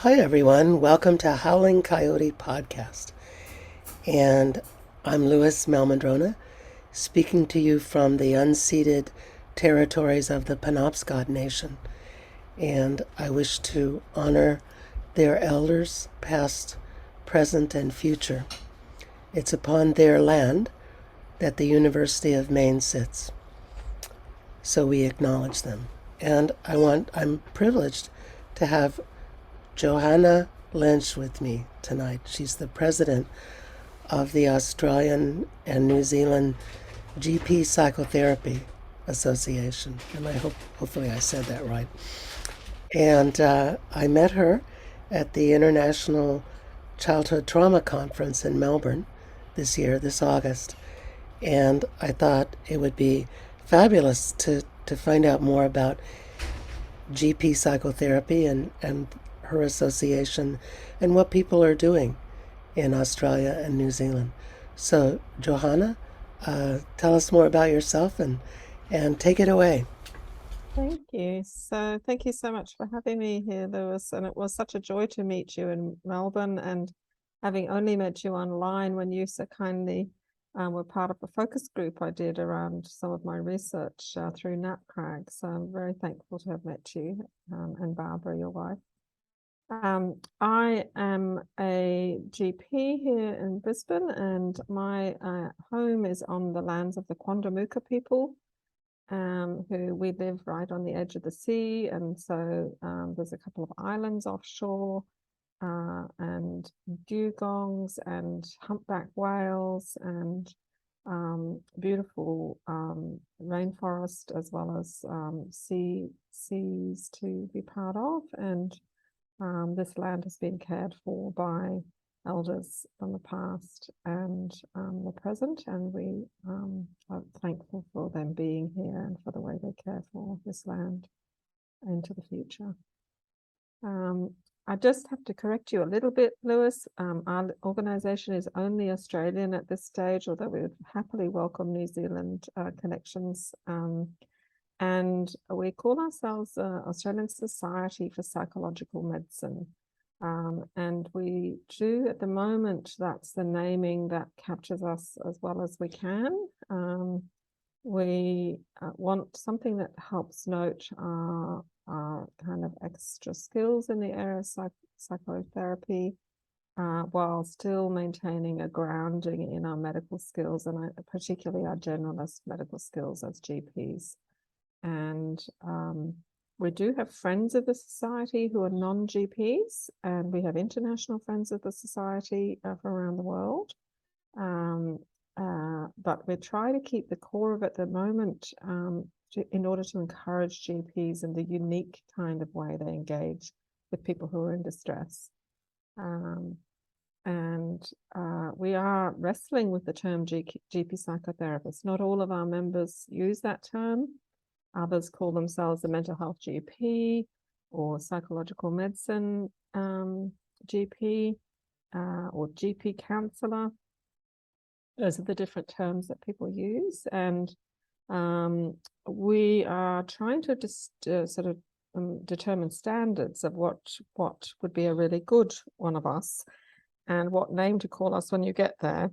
Hi, everyone. Welcome to Howling Coyote Podcast. And I'm Mehl-Madrona, speaking to you from the unceded territories of the Penobscot Nation. And I wish to honor their elders, past, present, and future. It's upon their land that the University of Maine sits. So we acknowledge them. And I'm privileged to have Johanna Lynch with me tonight. She's the president of the Australian and New Zealand GP Psychotherapy Association, and hopefully I said that right. And I met her at the International Childhood Trauma Conference in Melbourne this August, and I thought it would be fabulous to find out more about GP psychotherapy and her association and what people are doing in Australia and New Zealand. So, Johanna, tell us more about yourself and take it away. Thank you. So thank you so much for having me here, Lewis. And it was such a joy to meet you in Melbourne, and having only met you online when you so kindly were part of a focus group I did around some of my research through NatCrag. So I'm very thankful to have met you, and Barbara, your wife. I am a GP here in Brisbane, and my home is on the lands of the Quandamooka people, who we live right on the edge of the sea. And so there's a couple of islands offshore, and dugongs and humpback whales and beautiful rainforest, as well as seas to be part of. And this land has been cared for by elders from the past and the present, and we are thankful for them being here and for the way they care for this land into the future. I just have to correct you a little bit, Lewis. Our organisation is only Australian at this stage, although we would happily welcome New Zealand connections. And we call ourselves Australian Society for Psychological Medicine. And we do, at the moment, that's the naming that captures us as well as we can. We want something that helps note our kind of extra skills in the area of psychotherapy, while still maintaining a grounding in our medical skills, and particularly our generalist medical skills as GPs. And we do have friends of the society who are non-GPs, and we have international friends of the society from around the world. But we try to keep the core of it at the moment, in order to encourage GPs in the unique kind of way they engage with people who are in distress. We are wrestling with the term GP psychotherapist. Not all of our members use that term. Others call themselves a mental health GP or psychological medicine GP, or GP counselor. Those are the different terms that people use. And we are trying to just sort of determine standards of what would be a really good one of us and what name to call us when you get there.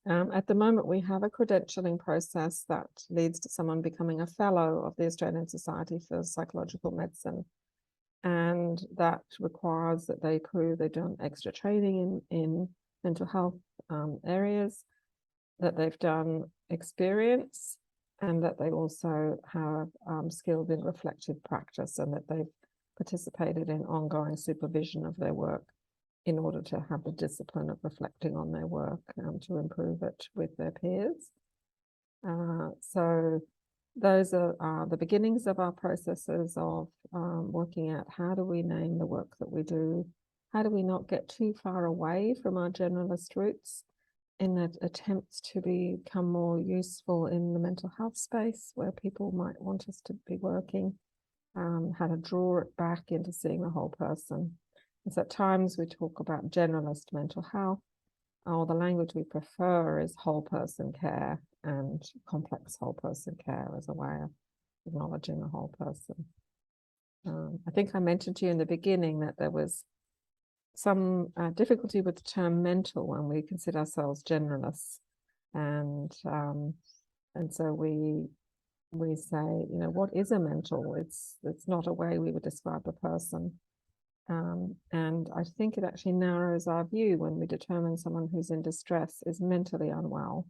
At the moment, we have a credentialing process that leads to someone becoming a fellow of the Australian Society for Psychological Medicine. And that requires that they prove they've done extra training in mental health areas, that they've done experience, and that they also have skilled in reflective practice, and that they've participated in ongoing supervision of their work in order to have the discipline of reflecting on their work to improve it with their peers. So those are the beginnings of our processes of working out how do we name the work that we do, how do we not get too far away from our generalist roots in that attempts to become more useful in the mental health space where people might want us to be working, how to draw it back into seeing the whole person. And so at times we talk about generalist mental health, or the language we prefer is whole person care and complex whole person care as a way of acknowledging the whole person. I think I mentioned to you in the beginning that there was some difficulty with the term mental when we consider ourselves generalists, and so we say, what is a mental? It's not a way we would describe a person. And I think it actually narrows our view when we determine someone who's in distress is mentally unwell.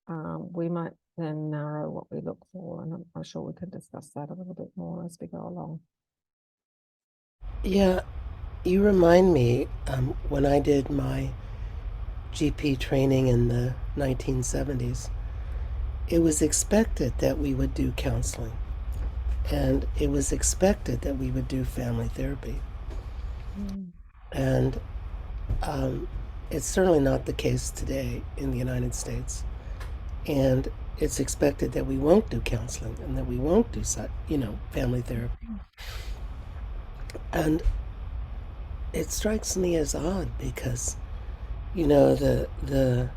We might then narrow what we look for, and I'm sure we can discuss that a little bit more as we go along. Yeah, you remind me when I did my GP training in the 1970s, it was expected that we would do counseling, and it was expected that we would do family therapy. And it's certainly not the case today in the United States. And it's expected that we won't do counseling and that we won't do, family therapy. And it strikes me as odd because, the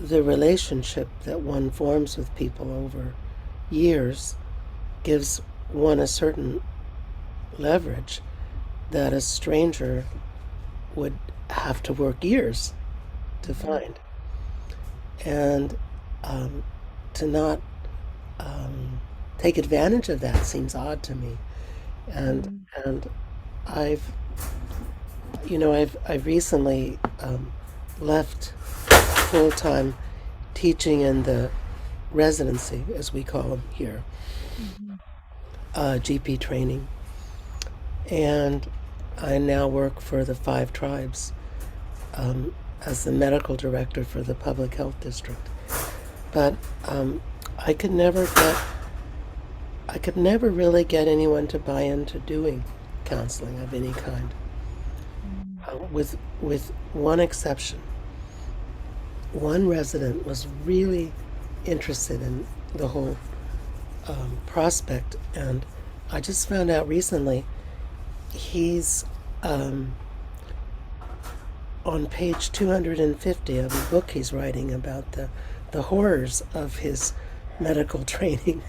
relationship that one forms with people over years gives one a certain leverage that a stranger would have to work years to find. And to not take advantage of that seems odd to me. And I've I've recently left full-time teaching in the residency, as we call them here, GP training, and I now work for the 5 tribes as the medical director for the public health district. But I could never really get anyone to buy into doing counseling of any kind, with one exception. One resident was really interested in the whole prospect, and I just found out recently he's on page 250 of a book he's writing about the horrors of his medical training.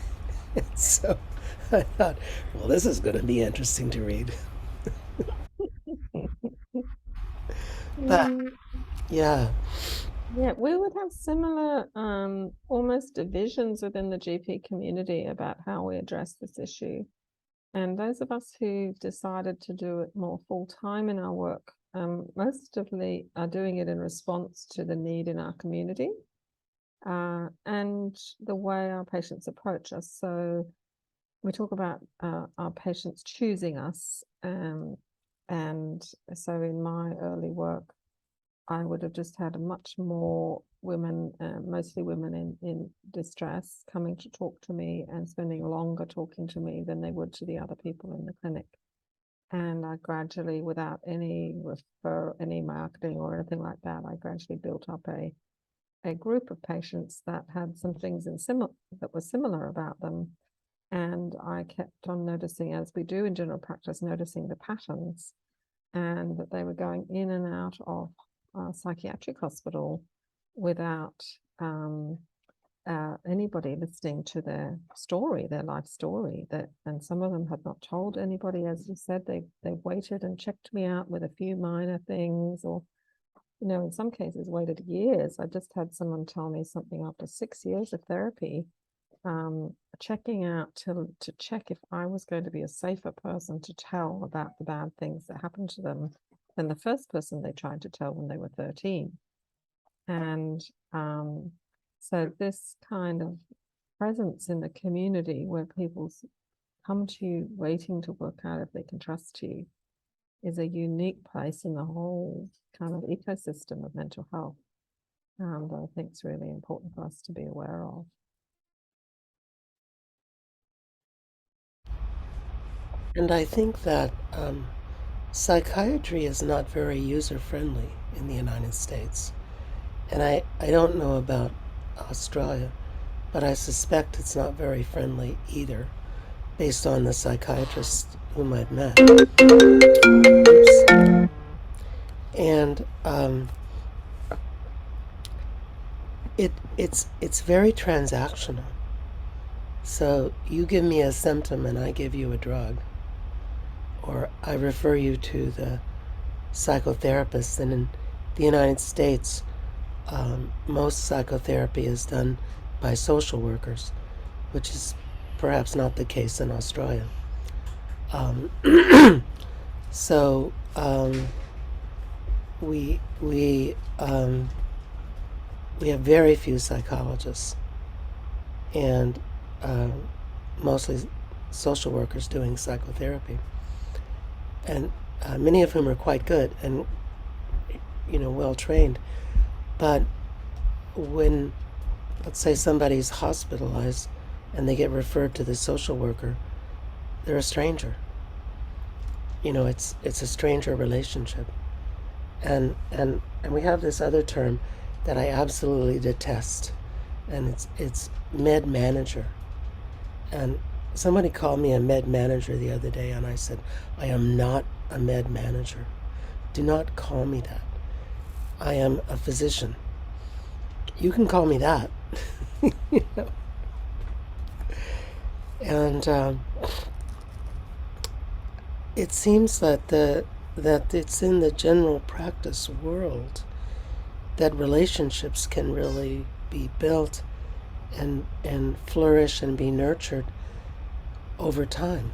And so I thought, well, this is going to be interesting to read. But yeah, Yeah, we would have similar almost divisions within the GP community about how we address this issue. And those of us who decided to do it more full-time in our work, mostly are doing it in response to the need in our community and the way our patients approach us. So we talk about our patients choosing us. And so in my early work, I would have just had much more women, mostly women in distress, coming to talk to me and spending longer talking to me than they would to the other people in the clinic. And I gradually, without any marketing or anything like that, I gradually built up a group of patients that had some things that were similar about them. And I kept on noticing, as we do in general practice, noticing the patterns, and that they were going in and out of psychiatric hospital without anybody listening to their story, their life story. And some of them had not told anybody, as you said. They waited and checked me out with a few minor things, or in some cases waited years. I just had someone tell me something after 6 years of therapy, checking out to check if I was going to be a safer person to tell about the bad things that happened to them than the first person they tried to tell when they were 13. And so this kind of presence in the community where people come to you waiting to work out if they can trust you is a unique place in the whole kind of ecosystem of mental health that I think is really important for us to be aware of. and I think that psychiatry is not very user-friendly in the United States. And I don't know about Australia, but I suspect it's not very friendly either, based on the psychiatrists whom I've met. Oops. And it's very transactional. So you give me a symptom and I give you a drug. or I refer you to the psychotherapist. And in the United States, most psychotherapy is done by social workers, which is perhaps not the case in Australia. Um, so we we um, we have very few psychologists, and uh, mostly social workers doing psychotherapy, and many of whom are quite good and well trained. But when, let's say, somebody's hospitalized and they get referred to the social worker, they're a stranger. It's a stranger relationship, and we have this other term that I absolutely detest, and it's med manager. And somebody called me a med manager the other day, and I said, I am not a med manager. Do not call me that. I am a physician. You can call me that. you know? And it seems that it's in the general practice world that relationships can really be built and flourish and be nurtured over time.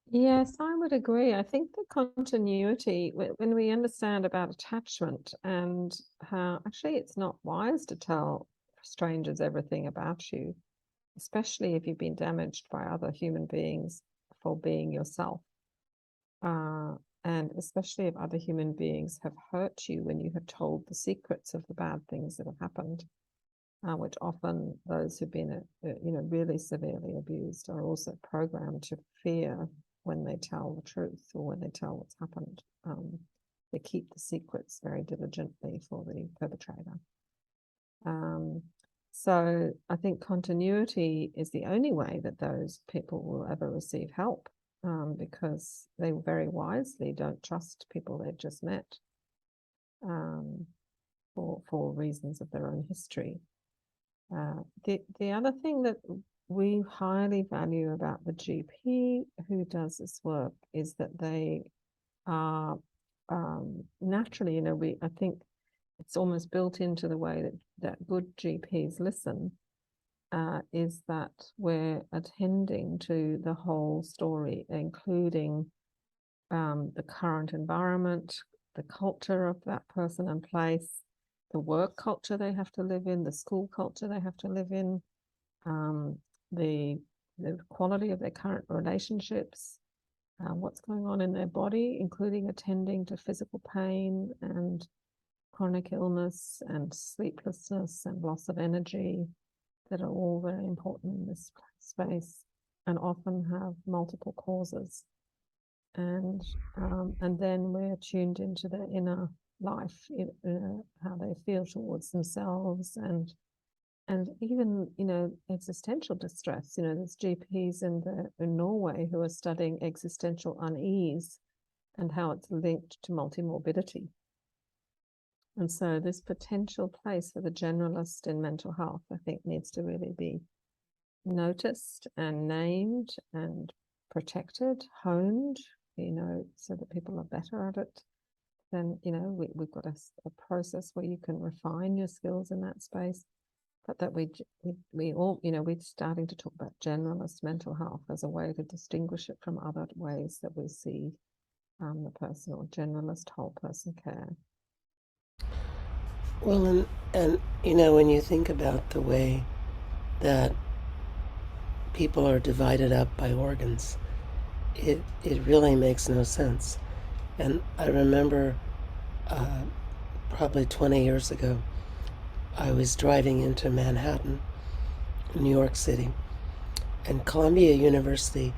Yes, I would agree. I think the continuity, when we understand about attachment and how actually it's not wise to tell strangers everything about you, especially if you've been damaged by other human beings for being yourself. And especially if other human beings have hurt you when you have told the secrets of the bad things that have happened, which often those who've been, really severely abused are also programmed to fear when they tell the truth or when they tell what's happened. They keep the secrets very diligently for the perpetrator. So I think continuity is the only way that those people will ever receive help, because they very wisely don't trust people they've just met, for reasons of their own history. The other thing that we highly value about the GP who does this work is that they are naturally, I think it's almost built into the way that good GPs listen, is that we're attending to the whole story, including the current environment, the culture of that person and place, the work culture they have to live in, the school culture they have to live in, the quality of their current relationships, what's going on in their body, including attending to physical pain and chronic illness and sleeplessness and loss of energy that are all very important in this space and often have multiple causes. And then we're tuned into their inner life, how they feel towards themselves, and even existential distress. There's GPs in Norway who are studying existential unease and how it's linked to multimorbidity. And so this potential place for the generalist in mental health, I think, needs to really be noticed and named and protected, honed, so that people are better at it. Then, we've got a process where you can refine your skills in that space, but that we all, we're starting to talk about generalist mental health as a way to distinguish it from other ways that we see the person, or generalist whole person care. Well, and when you think about the way that people are divided up by organs, it really makes no sense. And I remember probably 20 years ago, I was driving into Manhattan, New York City, and Columbia University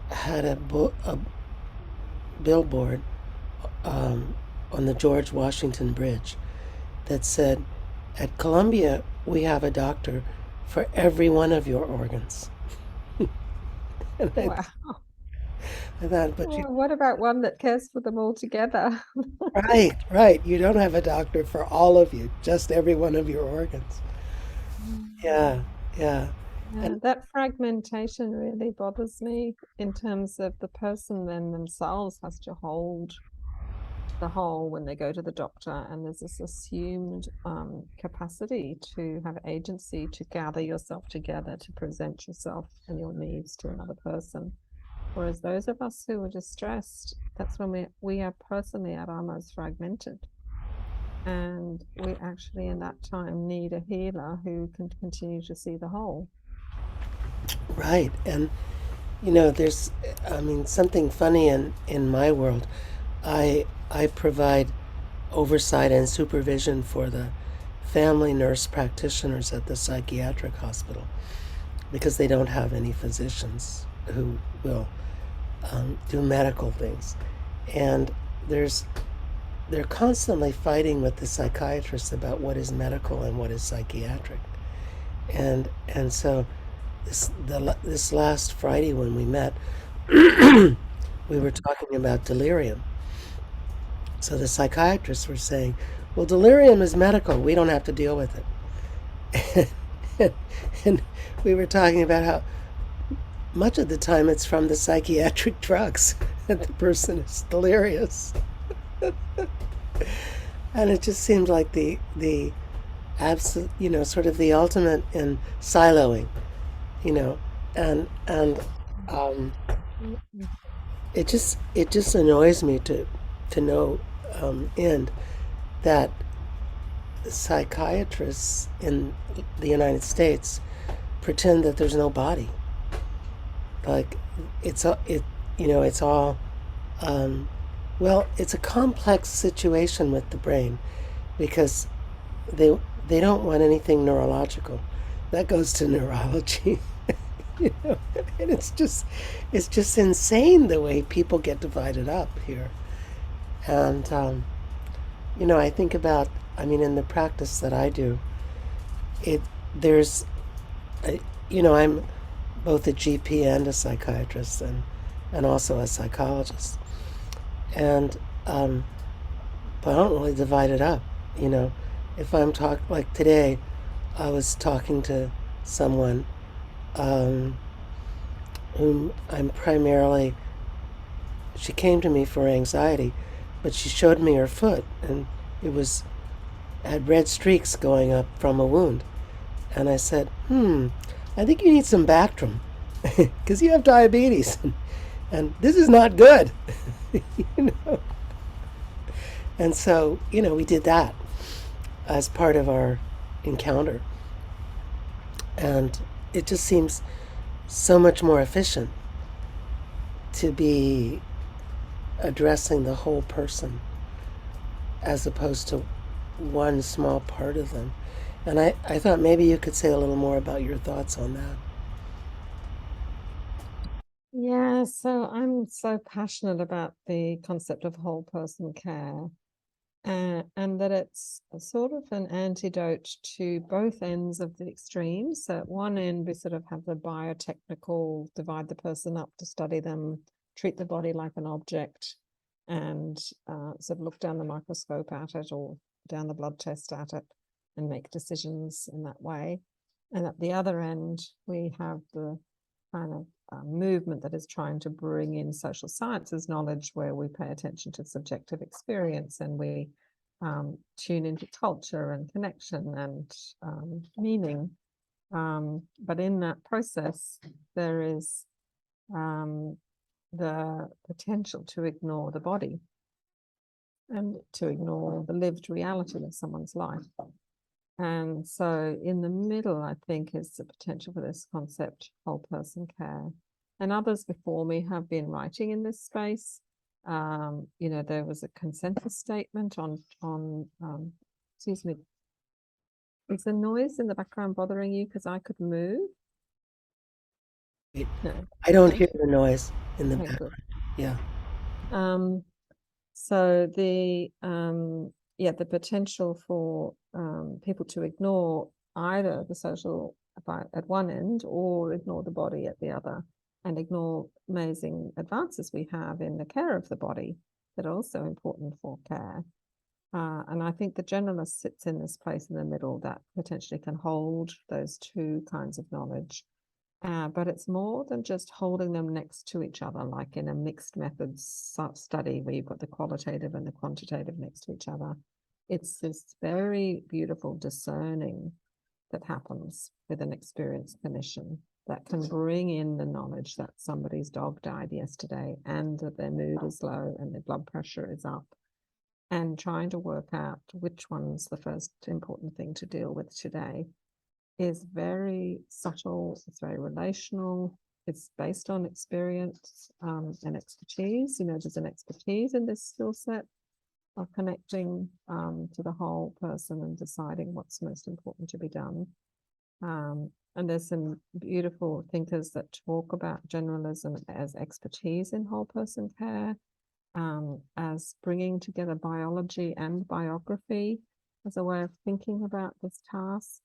had a billboard on the George Washington Bridge that said, "At Columbia, we have a doctor for every one of your organs." And Wow. I thought, but you, What about one that cares for them all together? right, you don't have a doctor for all of you, just every one of your organs. Yeah, yeah. Yeah, that fragmentation really bothers me in terms of the person then themselves has to hold the whole when they go to the doctor, and there's this assumed capacity to have agency to gather yourself together to present yourself and your needs to another person. Whereas those of us who are distressed, that's when we are personally at our most fragmented. And we actually in that time need a healer who can continue to see the whole. Right. And there's, I mean, something funny in my world. I provide oversight and supervision for the family nurse practitioners at the psychiatric hospital because they don't have any physicians who will do medical things, and they're constantly fighting with the psychiatrists about what is medical and what is psychiatric, and so this last Friday when we met, we were talking about delirium. So the psychiatrists were saying, well, delirium is medical. We don't have to deal with it. And we were talking about how much of the time it's from the psychiatric drugs that the person is delirious. And it just seemed like the absolute, sort of the ultimate in siloing, you know, and um, Mm. it just annoys me to no end that psychiatrists in the United States pretend that there's no body. Like it's all um, well, it's a complex situation with the brain because they they don't want anything neurological. That goes to neurology. you know, and it's just insane the way people get divided up here. And I think about, I mean, in the practice that I do, it there's, a, I'm both a GP and a psychiatrist and also a psychologist, and but I don't really divide it up. You know, if I'm like today, I was talking to someone um, whom I'm primarily. She came to me for anxiety, but she showed me her foot, and it was had red streaks going up from a wound. And I said, I think you need some Bactrim because you have diabetes, and this is not good. you know. And so, we did that as part of our encounter. And it just seems so much more efficient to be addressing the whole person as opposed to one small part of them. And I thought maybe you could say a little more about your thoughts on that. Yeah, so I'm so passionate about the concept of whole person care, and that it's a sort of an antidote to both ends of the extremes. So at one end, we sort of have the biotechnical, divide the person up to study them, treat the body like an object, and sort of look down the microscope at it or down the blood test at it and make decisions in that way. And at the other end, we have the kind of movement that is trying to bring in social sciences knowledge where we pay attention to subjective experience and we tune into culture and connection and meaning. But in that process, there is the potential to ignore the body and to ignore the lived reality of someone's life. And so in the middle, I think, is the potential for this concept, whole person care. And others before me have been writing in this space. There was a consensus statement on excuse me, is the noise in the background bothering you? Because I could move. No. I don't No? hear the noise in the Okay, good. background. Yeah. So the potential for people to ignore either the social at one end or ignore the body at the other, and ignore amazing advances we have in the care of the body that are also important for care. And I think the generalist sits in this place in the middle that potentially can hold those two kinds of knowledge But it's more than just holding them next to each other, like in a mixed methods study where you've got the qualitative and the quantitative next to each other. It's this very beautiful discerning that happens with an experienced clinician that can bring in the knowledge that somebody's dog died yesterday and that their mood is low and their blood pressure is up, and trying to work out which one's the first important thing to deal with today is very subtle. It's very relational. It's based on experience and expertise. There's an expertise in this skill set of connecting to the whole person and deciding what's most important to be done. And there's some beautiful thinkers that talk about generalism as expertise in whole person care, as bringing together biology and biography as a way of thinking about this task,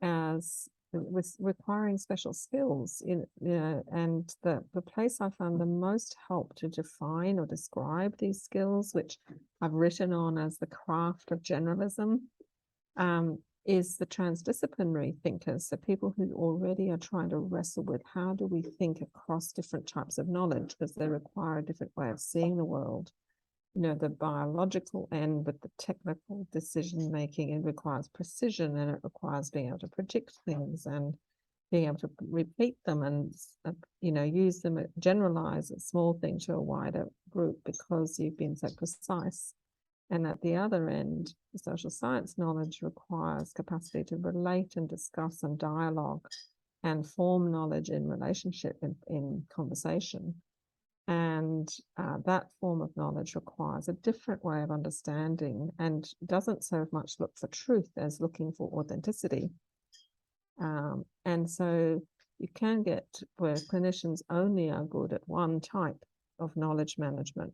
as with requiring special skills and the place I found the most help to define or describe these skills, which I've written on as the craft of generalism, is the transdisciplinary thinkers. So people who already are trying to wrestle with how do we think across different types of knowledge, because they require a different way of seeing the world. The biological end with the technical decision making, it requires precision, and it requires being able to predict things and being able to repeat them and use them, generalize a small thing to a wider group because you've been so precise. And at the other end, the social science knowledge requires capacity to relate and discuss and dialogue and form knowledge in relationship, in conversation. And that form of knowledge requires a different way of understanding and doesn't so much look for truth as looking for authenticity. And so you can get where clinicians only are good at one type of knowledge management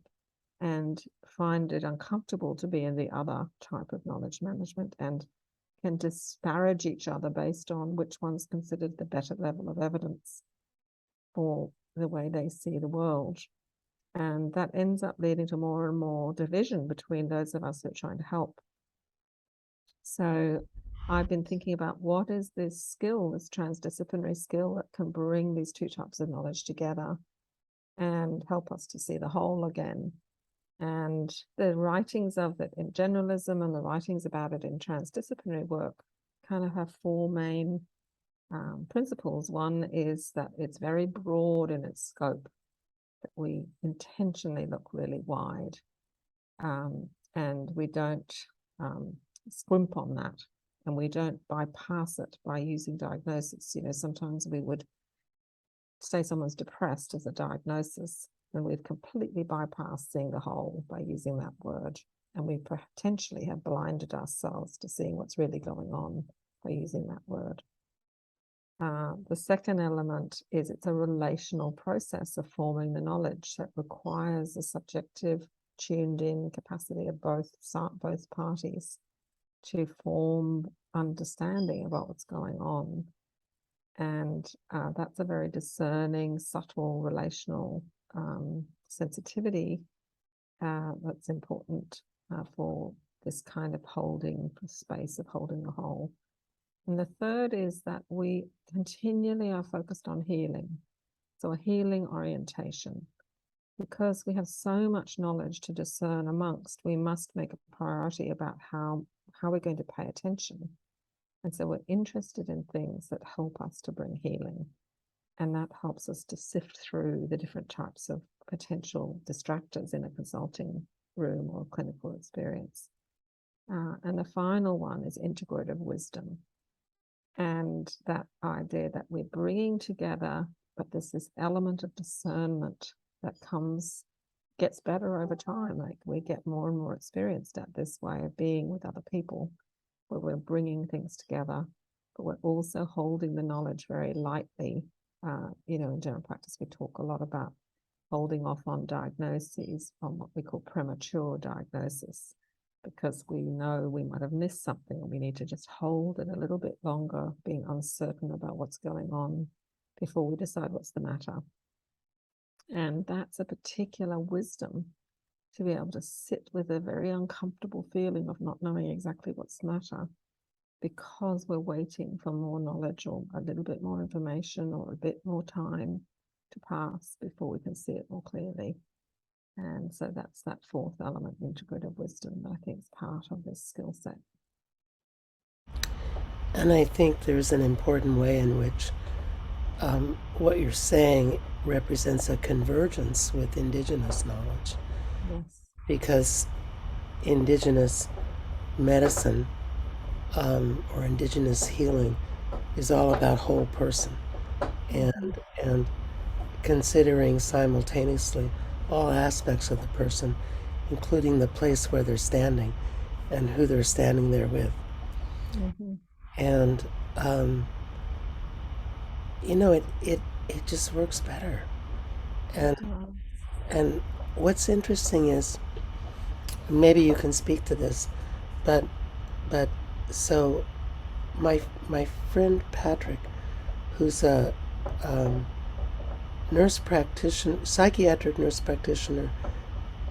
and find it uncomfortable to be in the other type of knowledge management and can disparage each other based on which one's considered the better level of evidence for the way they see the world. And that ends up leading to more and more division between those of us who are trying to help. So I've been thinking about what is this skill, this transdisciplinary skill that can bring these two types of knowledge together and help us to see the whole again. And the writings of it in generalism and the writings about it in transdisciplinary work kind of have four main principles. One is that it's very broad in its scope, that we intentionally look really wide, and we don't scrimp on that, and we don't bypass it by using diagnosis. Sometimes we would say someone's depressed as a diagnosis, and we've completely bypassed seeing the whole by using that word, and we potentially have blinded ourselves to seeing what's really going on by using that word. The second element is it's a relational process of forming the knowledge that requires a subjective, tuned-in capacity of both parties to form understanding about what's going on. And that's a very discerning, subtle, relational sensitivity that's important for this kind of holding space of holding the whole. And the third is that we continually are focused on healing. So a healing orientation. Because we have so much knowledge to discern amongst, we must make a priority about how we're going to pay attention. And so we're interested in things that help us to bring healing. And that helps us to sift through the different types of potential distractors in a consulting room or clinical experience. And the final one is integrative wisdom. And that idea that we're bringing together, but there's this element of discernment that gets better over time. Like we get more and more experienced at this way of being with other people, where we're bringing things together, but we're also holding the knowledge very lightly. In general practice, we talk a lot about holding off on diagnoses, on what we call premature diagnosis, because we know we might have missed something and we need to just hold it a little bit longer, being uncertain about what's going on before we decide what's the matter. And that's a particular wisdom, to be able to sit with a very uncomfortable feeling of not knowing exactly what's the matter because we're waiting for more knowledge or a little bit more information or a bit more time to pass before we can see it more clearly. And so that's that fourth element, integrative wisdom, that I think is part of this skill set. And I think there's an important way in which what you're saying represents a convergence with indigenous knowledge. Yes. Because indigenous medicine or indigenous healing is all about whole person and considering simultaneously all aspects of the person, including the place where they're standing and who they're standing there with. Mm-hmm. And you know, it just works better. And what's interesting is, maybe you can speak to this, but so my friend Patrick, who's a nurse practitioner, psychiatric nurse practitioner,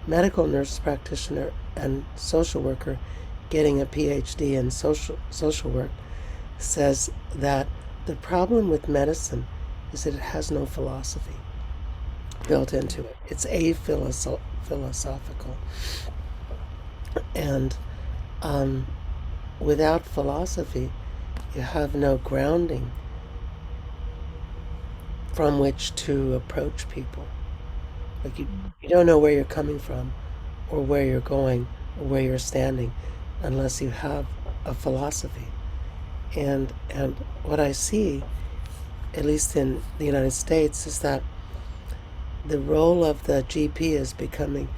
medical nurse practitioner, and social worker, getting a PhD in social work, says that the problem with medicine is that it has no philosophy built into it. It's philosophical, and without philosophy, you have no grounding from which to approach people. Like you don't know where you're coming from, or where you're going, or where you're standing, unless you have a philosophy. And what I see, at least in the United States, is that the role of the GP is becoming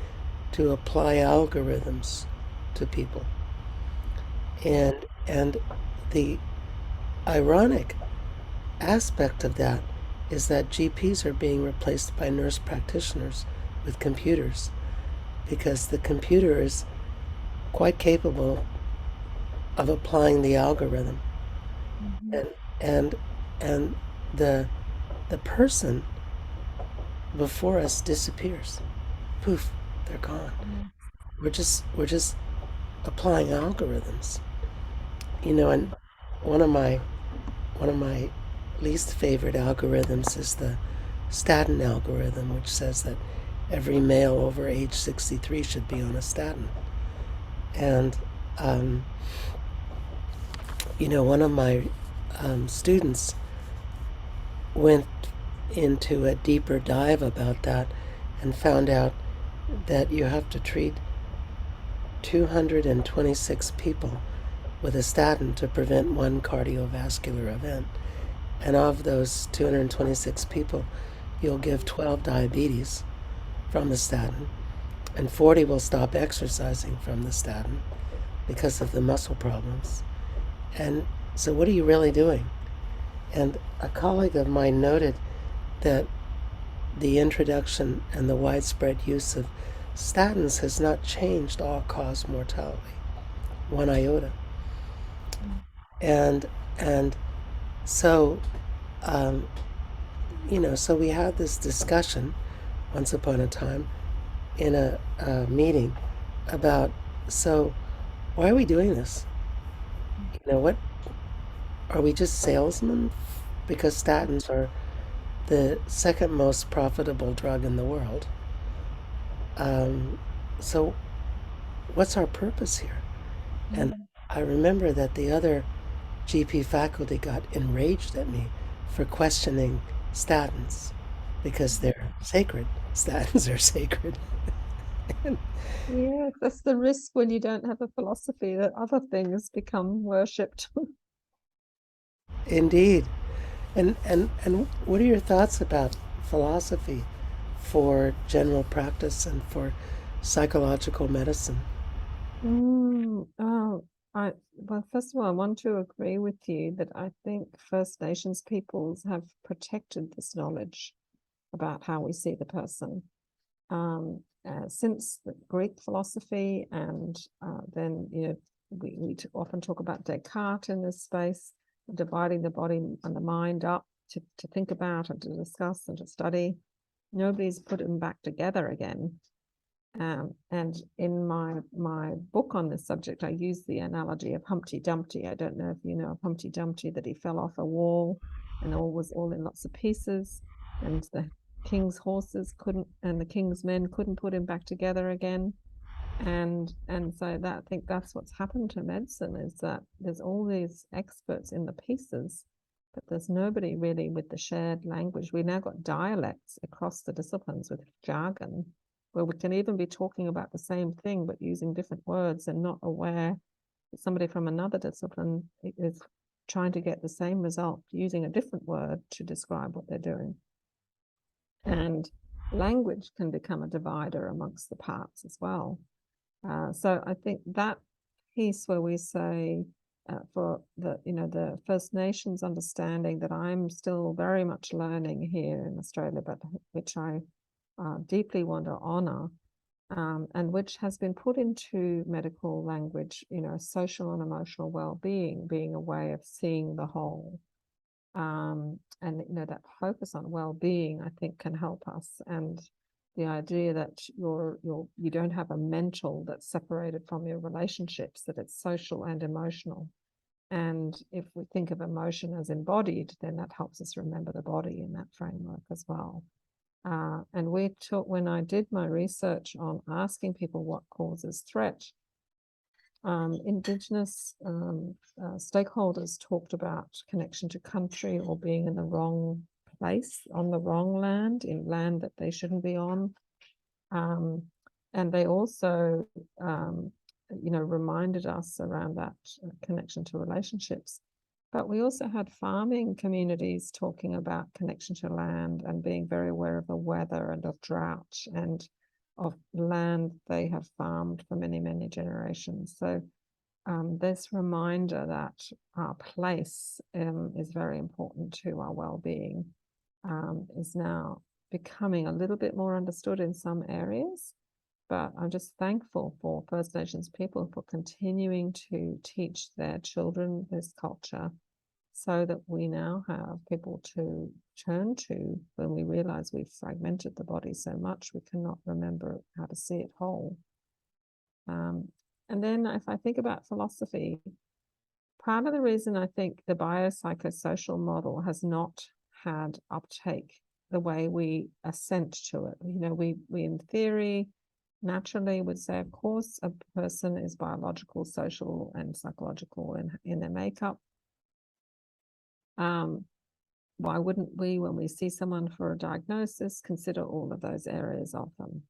to apply algorithms to people. And the ironic aspect of that is that GPs are being replaced by nurse practitioners with computers, because the computer is quite capable of applying the algorithm. Mm-hmm. And the person before us disappears. Poof, they're gone. We're just applying algorithms. You know, and one of my least favorite algorithms is the statin algorithm, which says that every male over age 63 should be on a statin. And you know, one of my students went into a deeper dive about that and found out that you have to treat 226 people with a statin to prevent one cardiovascular event. And of those 226 people, you'll give 12 diabetes from the statin, and 40 will stop exercising from the statin because of the muscle problems. And so, what are you really doing? And a colleague of mine noted that the introduction and the widespread use of statins has not changed all-cause mortality one iota. And so, you know, so we had this discussion once upon a time in a meeting about, so why are we doing this? You know, what are we just salesmen? Because statins are the second most profitable drug in the world. So what's our purpose here? And I remember that the other GP faculty got enraged at me for questioning statins because they're sacred. Statins are sacred. Yeah, that's the risk when you don't have a philosophy, that other things become worshipped. Indeed. And what are your thoughts about philosophy for general practice and for psychological medicine? Oh, well, first of all, I want to agree with you that I think First Nations peoples have protected this knowledge about how we see the person since the Greek philosophy, and then, you know, we often talk about Descartes in this space, dividing the body and the mind up to think about and to discuss and to study. Nobody's put them back together again. And in my book on this subject, I use the analogy of Humpty Dumpty. I don't know if you know of Humpty Dumpty, that he fell off a wall and all was all in lots of pieces, and the king's horses couldn't, and the king's men couldn't put him back together again. And so that, I think that's what's happened to medicine, is that there's all these experts in the pieces, but there's nobody really with the shared language. We now got dialects across the disciplines with jargon, where we can even be talking about the same thing but using different words and not aware that somebody from another discipline is trying to get the same result using a different word to describe what they're doing. And language can become a divider amongst the parts as well. So I think that piece where we say for the First Nations understanding, that I'm still very much learning here in Australia, but which I deeply want to honor, and which has been put into medical language, social and emotional well-being being a way of seeing the whole. And that focus on well-being, I think, can help us. And the idea that you don't have a mental that's separated from your relationships, that it's social and emotional. And if we think of emotion as embodied, then that helps us remember the body in that framework as well. And when I did my research on asking people what causes threat, Indigenous stakeholders talked about connection to country, or being in the wrong place, on the wrong land, in land that they shouldn't be on. And they also, reminded us around that connection to relationships. But we also had farming communities talking about connection to land and being very aware of the weather and of drought and of land they have farmed for many, many generations. So this reminder that our place is very important to our well-being is now becoming a little bit more understood in some areas. But I'm just thankful for First Nations people for continuing to teach their children this culture, so that we now have people to turn to when we realize we've fragmented the body so much we cannot remember how to see it whole. And then if I think about philosophy, part of the reason I think the biopsychosocial model has not had uptake the way we assent to it, we in theory naturally would say, of course, a person is biological, social, and psychological in their makeup. Why wouldn't we, when we see someone for a diagnosis, consider all of those areas of them?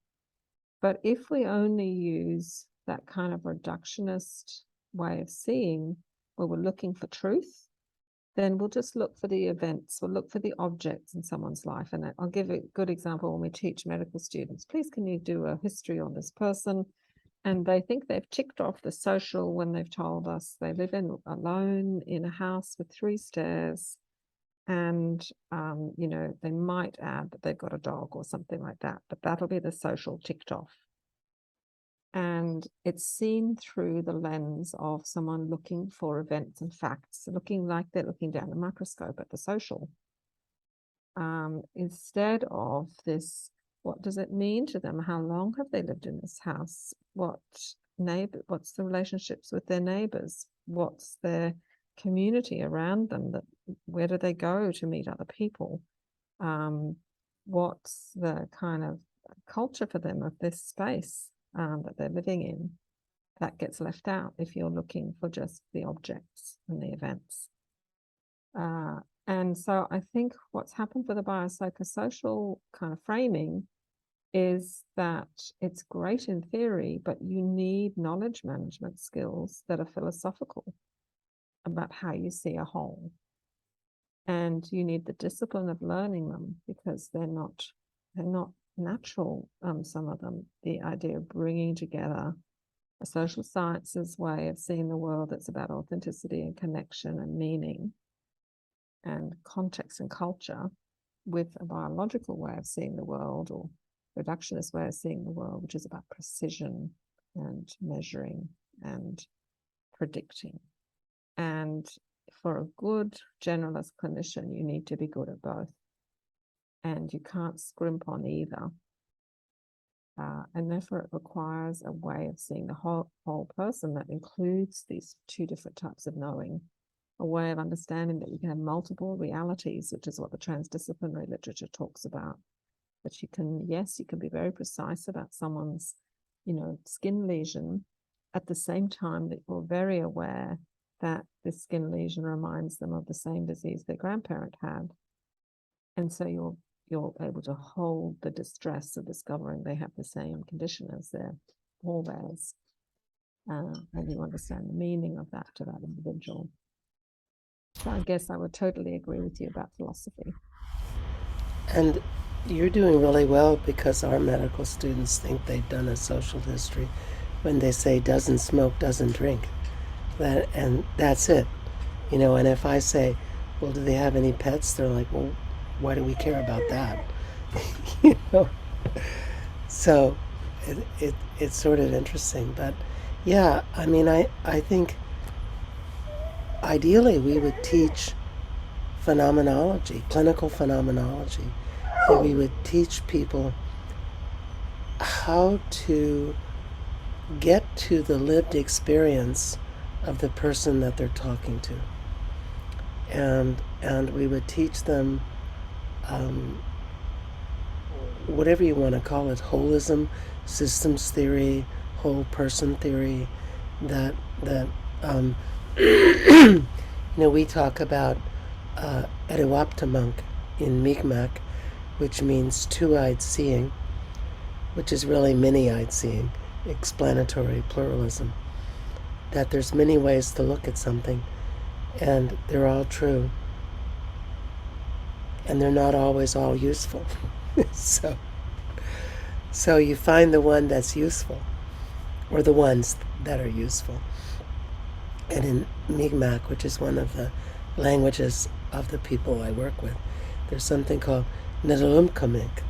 But if we only use that kind of reductionist way of seeing, where we're looking for truth, then we'll just look for the events, we'll look for the objects in someone's life. And I'll give a good example when we teach medical students. Please, can you do a history on this person? And they think they've ticked off the social when they've told us they live alone in a house with 3 stairs. And, they might add that they've got a dog or something like that, but that'll be the social ticked off. And it's seen through the lens of someone looking for events and facts, looking like they're looking down a microscope at the social. Instead of this, what does it mean to them? How long have they lived in this house? What's the relationships with their neighbors? What's their community around them? Where do they go to meet other people? What's the kind of culture for them of this space that they're living in? That gets left out if you're looking for just the objects and the events. And so I think what's happened for the biopsychosocial kind of framing is that it's great in theory, but you need knowledge management skills that are philosophical about how you see a whole. And you need the discipline of learning them, because they're not natural, some of them. The idea of bringing together a social sciences way of seeing the world that's about authenticity and connection and meaning and context and culture, with a biological way of seeing the world, or reductionist way of seeing the world, which is about precision and measuring and predicting. And for a good generalist clinician, you need to be good at both. And you can't scrimp on either. and therefore it requires a way of seeing the whole person that includes these two different types of knowing, a way of understanding that you can have multiple realities, which is what the transdisciplinary literature talks about. That you can, yes, you can be very precise about someone's, skin lesion, at the same time that you're very aware that this skin lesion reminds them of the same disease their grandparent had. And so you're able to hold the distress of discovering they have the same condition as their forebears. And you understand the meaning of that to that individual. So I guess I would totally agree with you about philosophy. And you're doing really well, because our medical students think they've done a social history when they say doesn't smoke, doesn't drink. And that's it. And if I say, well, do they have any pets? They're like, well, why do we care about that? you know. So it's sort of interesting. But yeah, I think ideally we would teach phenomenology, clinical phenomenology, that we would teach people how to get to the lived experience of the person that they're talking to. And we would teach them whatever you want to call it, holism, systems theory, whole person theory, that we talk about Eruaptamonk in Mi'kmaq, which means two-eyed seeing, which is really many-eyed seeing, explanatory pluralism, that there's many ways to look at something, and they're all true, and they're not always all useful. so you find the one that's useful, or the ones that are useful. And in Mi'kmaq, which is one of the languages of the people I work with, there's something called Nalumkamik,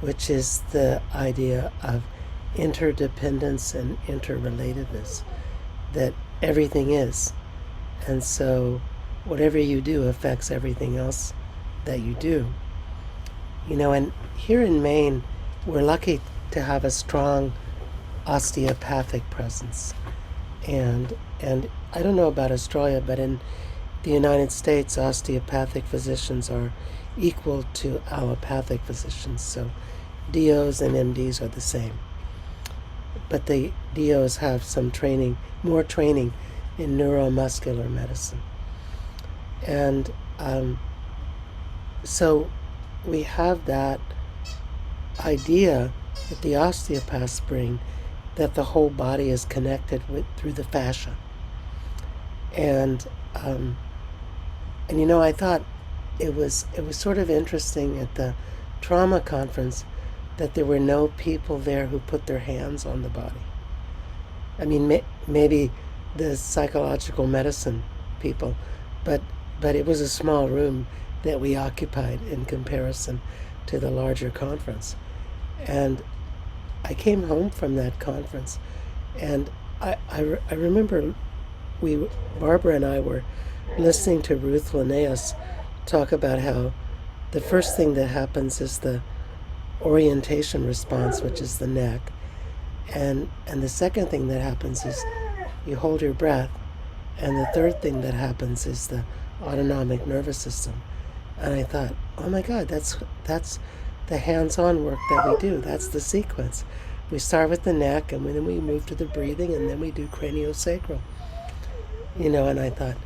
which is the idea of interdependence and interrelatedness, that everything is. And so whatever you do affects everything else that you do. And here in Maine, we're lucky to have a strong osteopathic presence. And I don't know about Australia, but in the United States, osteopathic physicians are equal to allopathic physicians. So DOs and MDs are the same. But the DOs have some training, more training in neuromuscular medicine. And so we have that idea that the osteopaths bring, that the whole body is connected through the fascia. And I thought it was sort of interesting at the trauma conference that there were no people there who put their hands on the body. Maybe the psychological medicine people, but it was a small room that we occupied in comparison to the larger conference. And I came home from that conference, and I remember Barbara and I were listening to Ruth Linnaeus talk about how the first thing that happens is the orientation response, which is the neck, and the second thing that happens is you hold your breath, and the third thing that happens is the autonomic nervous system. And I thought, oh my God, that's the hands-on work that we do. That's the sequence. We start with the neck, and then we move to the breathing, and then we do craniosacral. And I thought,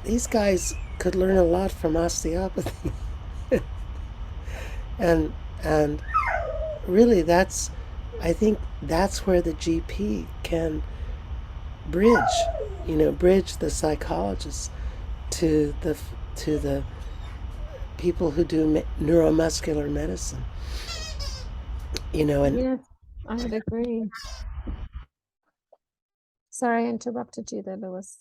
these guys could learn a lot from osteopathy. and really I think that's where the GP can bridge the psychologists to the people who do neuromuscular medicine. And yes, I would agree. Sorry, I interrupted you there, Lewis.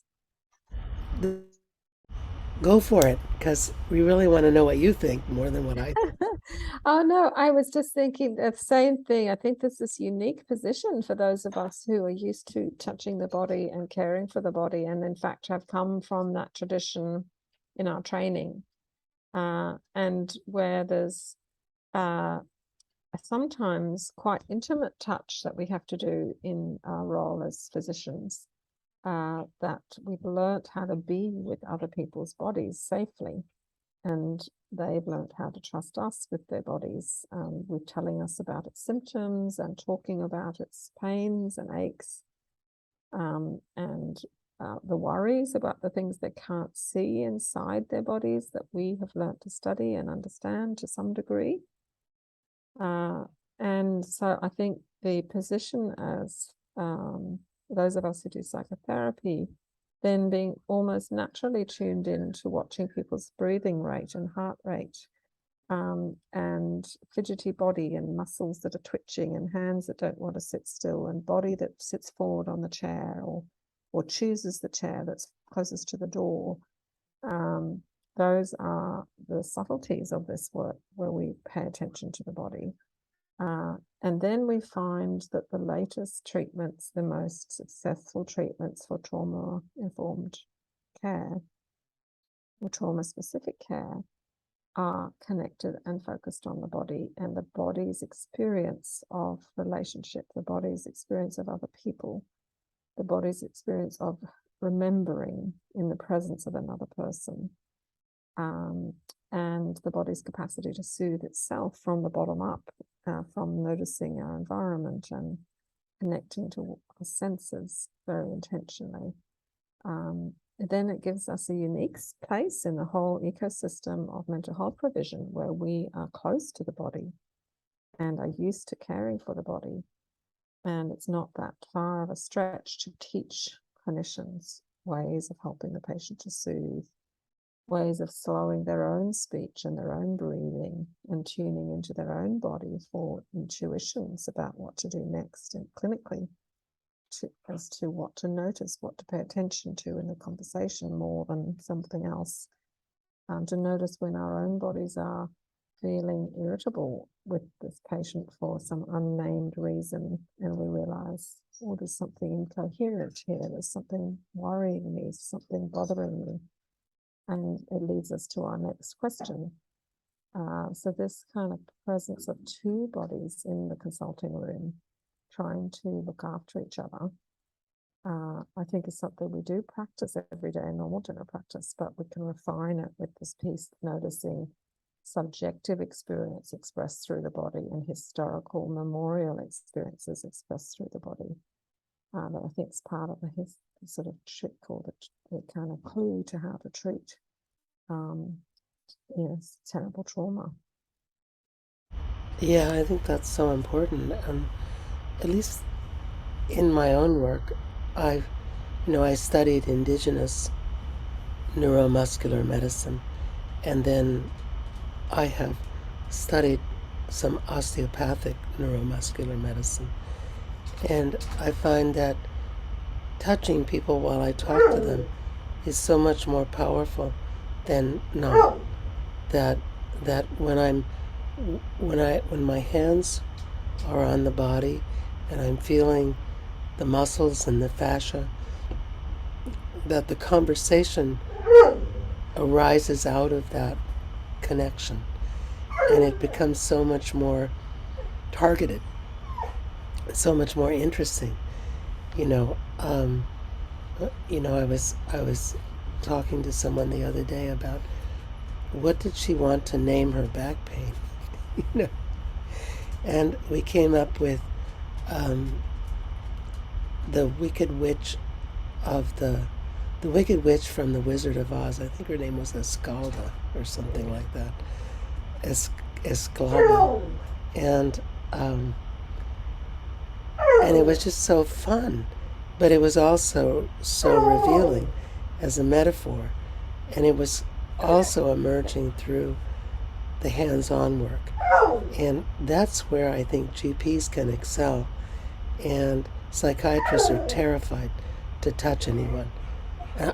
Go for it, because we really want to know what you think more than what I think. Oh, no, I was just thinking the same thing. I think this is unique position for those of us who are used to touching the body and caring for the body, and in fact have come from that tradition in our training, and where there's a sometimes quite intimate touch that we have to do in our role as physicians, that we've learnt how to be with other people's bodies safely, and they've learnt how to trust us with their bodies, with telling us about its symptoms and talking about its pains and aches, and the worries about the things they can't see inside their bodies that we have learnt to study and understand to some degree. And so I think the position as those of us who do psychotherapy, then being almost naturally tuned in to watching people's breathing rate and heart rate, and fidgety body and muscles that are twitching and hands that don't want to sit still and body that sits forward on the chair or chooses the chair that's closest to the door. Those are the subtleties of this work where we pay attention to the body. And then we find that the latest treatments, the most successful treatments for trauma-informed care or trauma-specific care, are connected and focused on the body and the body's experience of relationship, the body's experience of other people, the body's experience of remembering in the presence of another person, and the body's capacity to soothe itself from the bottom up, from noticing our environment and connecting to our senses very intentionally. Then it gives us a unique place in the whole ecosystem of mental health provision, where we are close to the body and are used to caring for the body. And it's not that far of a stretch to teach clinicians ways of helping the patient to soothe, ways of slowing their own speech and their own breathing and tuning into their own body for intuitions about what to do next and clinically, as to what to notice, what to pay attention to in the conversation more than something else. To notice when our own bodies are feeling irritable with this patient for some unnamed reason, and we realize, oh, there's something incoherent here, there's something worrying me, something bothering me. And it leads us to our next question. So this kind of presence of two bodies in the consulting room, trying to look after each other, I think is something we do practice every day in normal general practice, but we can refine it with this piece, noticing subjective experience expressed through the body and historical memorial experiences expressed through the body. That I think is part of the sort of trick or the kind of clue to how to treat terrible trauma. Yeah, I think that's so important. At least in my own work, I studied indigenous neuromuscular medicine, and then I have studied some osteopathic neuromuscular medicine. And I find that touching people while I talk to them is so much more powerful than not. That when my hands are on the body and I'm feeling the muscles and the fascia, that the conversation arises out of that connection, and it becomes so much more targeted, so much more interesting. I was talking to someone the other day about what did she want to name her back pain, and we came up with the Wicked Witch the Wicked Witch from the Wizard of Oz. I think her name was Escalda or something like that. Esclava. And it was just so fun, but it was also so revealing as a metaphor, and it was also emerging through the hands-on work, and that's where I think GPs can excel, and psychiatrists are terrified to touch anyone.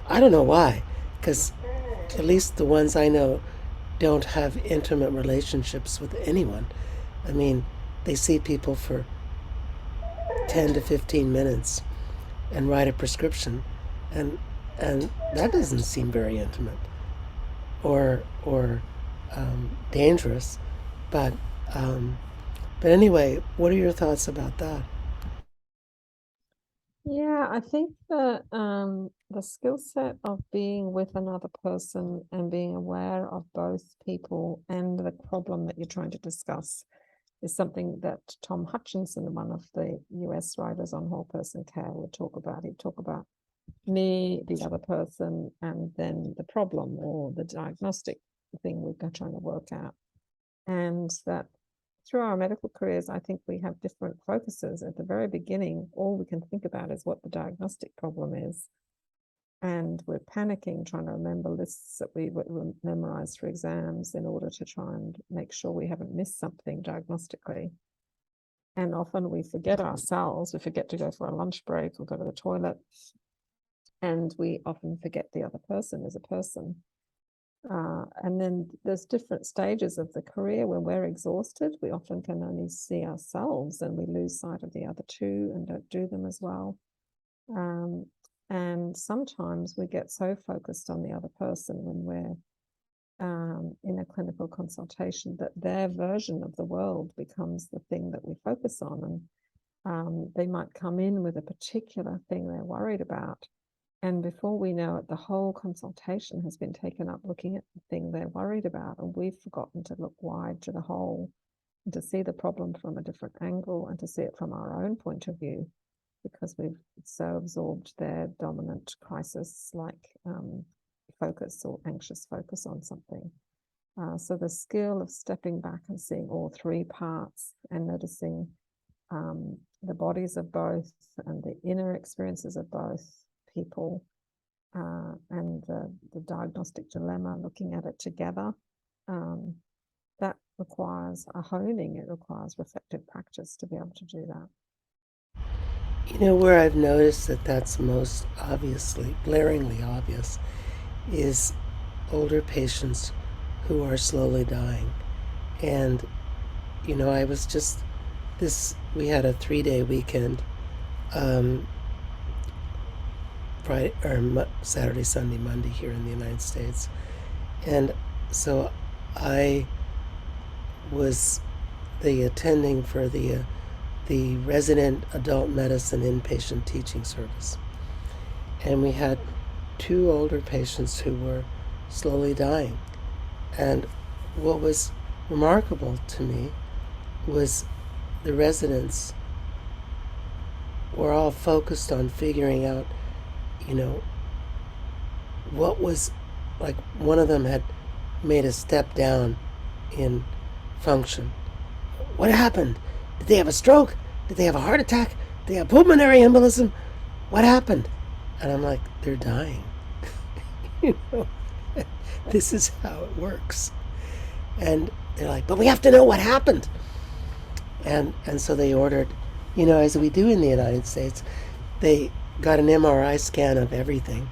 I don't know why, because at least the ones I know don't have intimate relationships with anyone. I mean, they see people for 10 to 15 minutes and write a prescription, and that doesn't seem very intimate or dangerous, but But anyway, what are your thoughts about that? Yeah, I think that the skill set of being with another person and being aware of both people and the problem that you're trying to discuss is something that Tom Hutchinson, one of the US writers on whole person care, would talk about. He'd talk about me, the other person, and then the problem or the diagnostic thing we're trying to work out. And that through our medical careers, I think we have different focuses. At the very beginning, all we can think about is what the diagnostic problem is. And we're panicking, trying to remember lists that we would memorize for exams in order to try and make sure we haven't missed something diagnostically. And often we forget ourselves. We forget to go for a lunch break or go to the toilet. And we often forget the other person as a person. And then there's different stages of the career when we're exhausted. We often can only see ourselves and we lose sight of the other two and don't do them as well. And sometimes we get so focused on the other person when we're in a clinical consultation that their version of the world becomes the thing that we focus on. And they might come in with a particular thing they're worried about. And before we know it, the whole consultation has been taken up looking at the thing they're worried about. And we've forgotten to look wide to the whole and to see the problem from a different angle and to see it from our own point of view, because we've so absorbed their dominant crisis like focus or anxious focus on something. So the skill of stepping back and seeing all three parts and noticing the bodies of both and the inner experiences of both people and the diagnostic dilemma, looking at it together, that requires a honing. It requires reflective practice to be able to do that. You know, where I've noticed that that's most obviously, glaringly obvious, is older patients who are slowly dying. And, you know, I was just, we had a 3-day weekend, Friday or Saturday, Sunday, Monday here in the United States. And so I was the attending for the resident adult medicine inpatient teaching service. And we had 2 older patients who were slowly dying. And what was remarkable to me was the residents were all focused on figuring out, you know, what was, like, one of them had made a step down in function. What happened? Did they have a stroke? Did they have a heart attack? Did they have pulmonary embolism? What happened? And I'm like, they're dying. You know, this is how it works. And they're like, but we have to know what happened. And so they ordered, you know, as we do in the United States, they got an MRI scan of everything,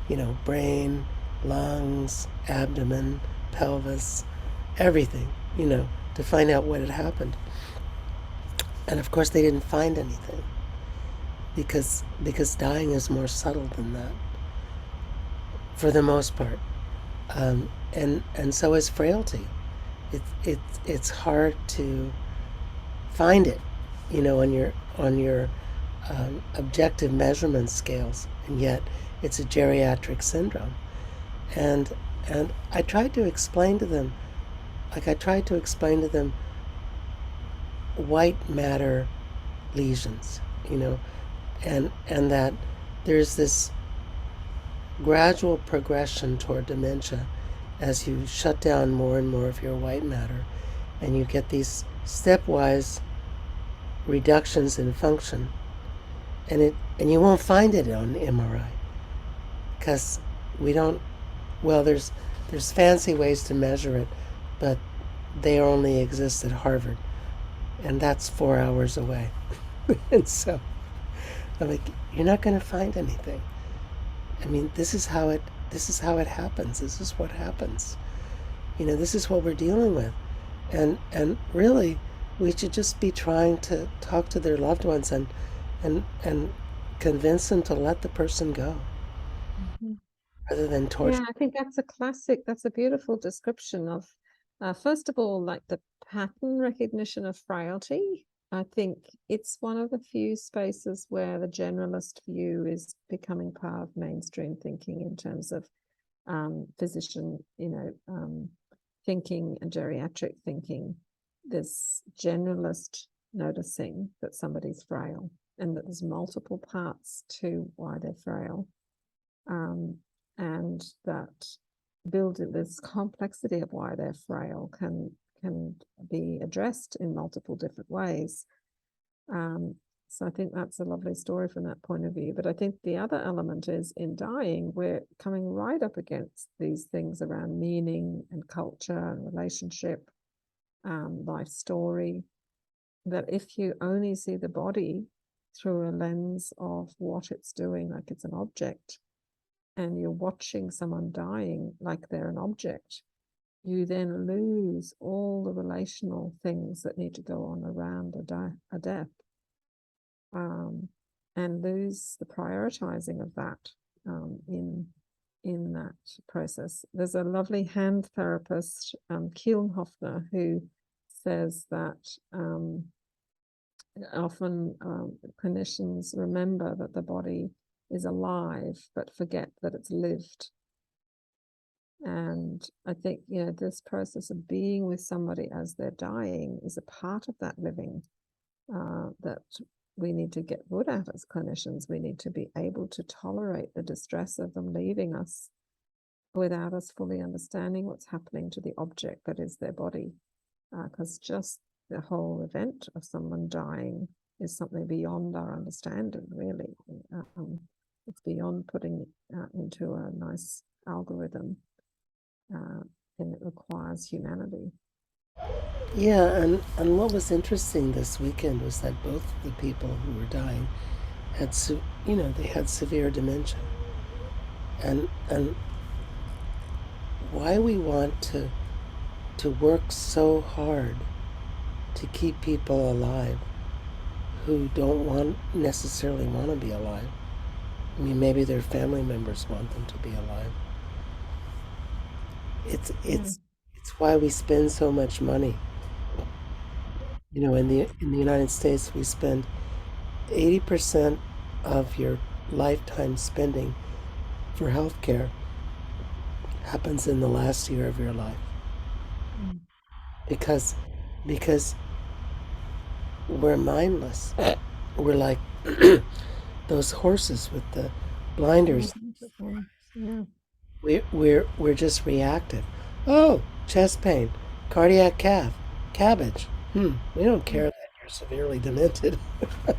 you know, brain, lungs, abdomen, pelvis, everything, you know, to find out what had happened. And of course, they didn't find anything because dying is more subtle than that, for the most part, and so is frailty. It's hard to find it, you know, on your objective measurement scales, and yet it's a geriatric syndrome. And I tried to explain to them, white matter lesions, you know, and that there's this gradual progression toward dementia as you shut down more and more of your white matter, and you get these stepwise reductions in function, and you won't find it on MRI because we don't. Well, there's fancy ways to measure it, but they only exist at Harvard, and that's 4 hours away. And so I'm like, you're not going to find anything. I mean, this is how it happens. This is what happens. You know, this is what we're dealing with. And really, we should just be trying to talk to their loved ones and convince them to let the person go, Mm-hmm. rather than torture. Yeah, I think that's a classic, that's a beautiful description of First of all, like the pattern recognition of frailty, I think it's one of the few spaces where the generalist view is becoming part of mainstream thinking in terms of physician, thinking and geriatric thinking. This generalist noticing that somebody's frail and that there's multiple parts to why they're frail, and that building this complexity of why they're frail can be addressed in multiple different ways. So I think that's a lovely story from that point of view. But I think the other element is in dying, we're coming right up against these things around meaning and culture and relationship, life story, that if you only see the body through a lens of what it's doing, like it's an object, and you're watching someone dying like they're an object, you then lose all the relational things that need to go on around a death, and lose the prioritizing of that in that process. There's a lovely hand therapist, Kielhofner, who says that often clinicians remember that the body is alive but forget that it's lived. And I think, this process of being with somebody as they're dying is a part of that living that we need to get good at as clinicians. We need to be able to tolerate the distress of them leaving us without us fully understanding what's happening to the object that is their body. Because just the whole event of someone dying is something beyond our understanding, really. It's beyond putting it into a nice algorithm, and it requires humanity. Yeah, and what was interesting this weekend was that both the people who were dying had, they had severe dementia, and why we want to work so hard to keep people alive who don't necessarily want to be alive. I mean, maybe their family members want them to be alive. It's Yeah. it's it's why we spend so much money. In the United States, we spend 80% of your lifetime spending for healthcare happens in the last year of your life, Mm. because because we're mindless. We're like those horses with the Yeah, blinders. beautiful. Yeah. We're just reactive. Oh, chest pain, cardiac cabbage. We don't care Mm. that you're severely demented.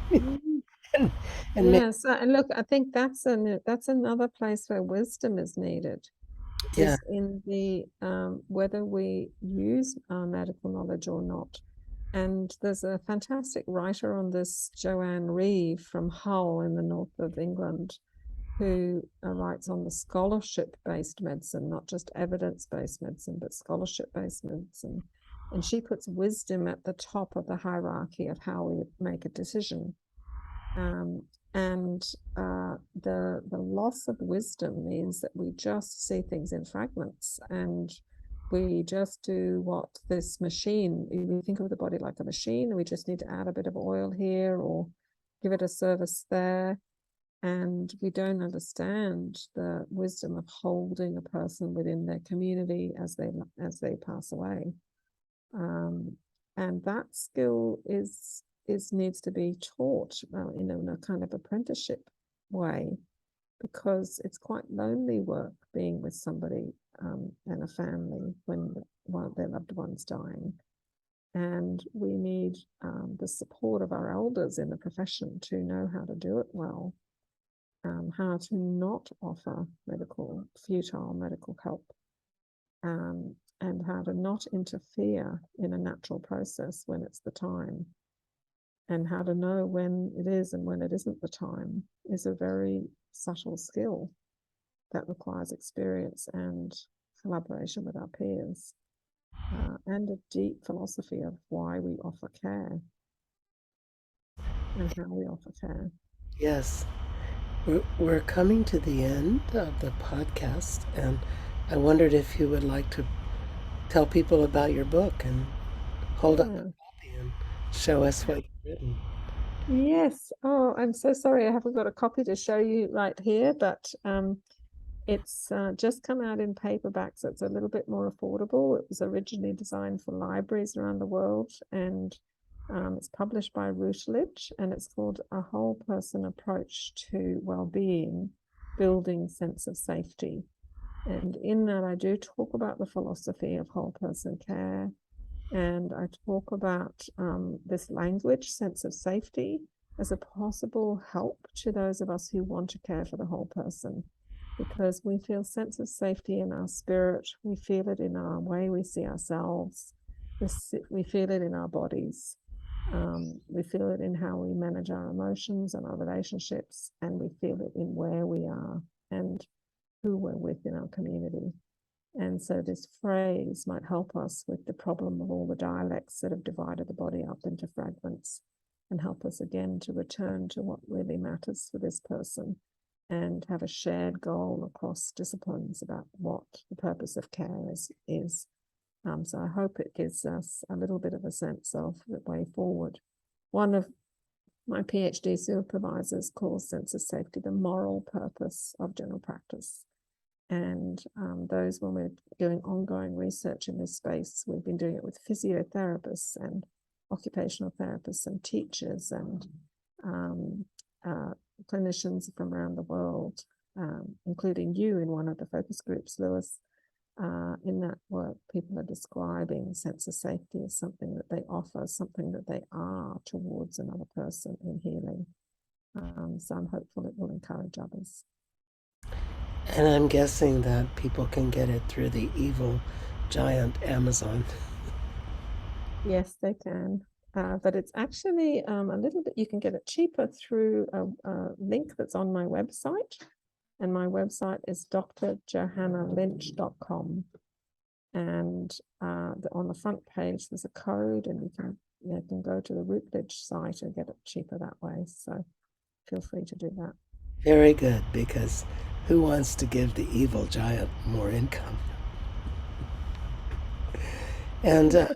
Mm. and and ma- Yeah, so and look, I think that's another place where wisdom is needed, yeah, is in the whether we use our medical knowledge or not. And there's a fantastic writer on this, Joanne Reeve from Hull in the north of England, who writes on the scholarship-based medicine, not just evidence-based medicine, but scholarship-based medicine. And she puts wisdom at the top of the hierarchy of how we make a decision. Um, and the loss of wisdom means that we just see things in fragments, and we just do what this machine, we think of the body like a machine, and we just need to add a bit of oil here or give it a service there. And we don't understand the wisdom of holding a person within their community as they pass away. And that skill is needs to be taught, in a kind of apprenticeship way, because it's quite lonely work being with somebody and a family when one of their loved ones dying. And we need the support of our elders in the profession to know how to do it well, how to not offer futile medical help, and how to not interfere in a natural process when it's the time, and how to know when it is and when it isn't the time is a very subtle skill that requires experience and collaboration with our peers, and a deep philosophy of why we offer care and how we offer care. yes. We're coming to the end of the podcast, and I wondered if you would like to tell people about your book and hold up a Yeah. copy and show us what you've written. Yes. Oh, I'm so sorry I haven't got a copy to show you right here, but it's just come out in paperback, so it's a little bit more affordable. It was originally designed for libraries around the world, and it's published by Routledge, and it's called A Whole Person Approach to Wellbeing, Building Sense of Safety. And in that, I do talk about the philosophy of whole person care, and I talk about this language, sense of safety, as a possible help to those of us who want to care for the whole person, because we feel sense of safety in our spirit, we feel it in our way we see ourselves, we feel it in our bodies, we feel it in how we manage our emotions and our relationships, and we feel it in where we are and who we're with in our community. And so this phrase might help us with the problem of all the dialects that have divided the body up into fragments, and help us again to return to what really matters for this person and have a shared goal across disciplines about what the purpose of care is. So I hope it gives us a little bit of a sense of the way forward. One of my PhD supervisors calls sense of safety the moral purpose of general practice. And those, when we're doing ongoing research in this space, we've been doing it with physiotherapists and occupational therapists and teachers and clinicians from around the world, including you in one of the focus groups, Lewis. In that work, people are describing sense of safety as something that they offer, something that they are towards another person in healing. So I'm hopeful it will encourage others. And I'm guessing that people can get it through the evil giant Amazon. Yes, they can. But it's actually a little bit, you can get it cheaper through a link that's on my website. And my website is drjohannalynch.com. And on the front page, there's a code, and you can go to the Routledge site and get it cheaper that way. So feel free to do that. Very good, because who wants to give the evil giant more income? And do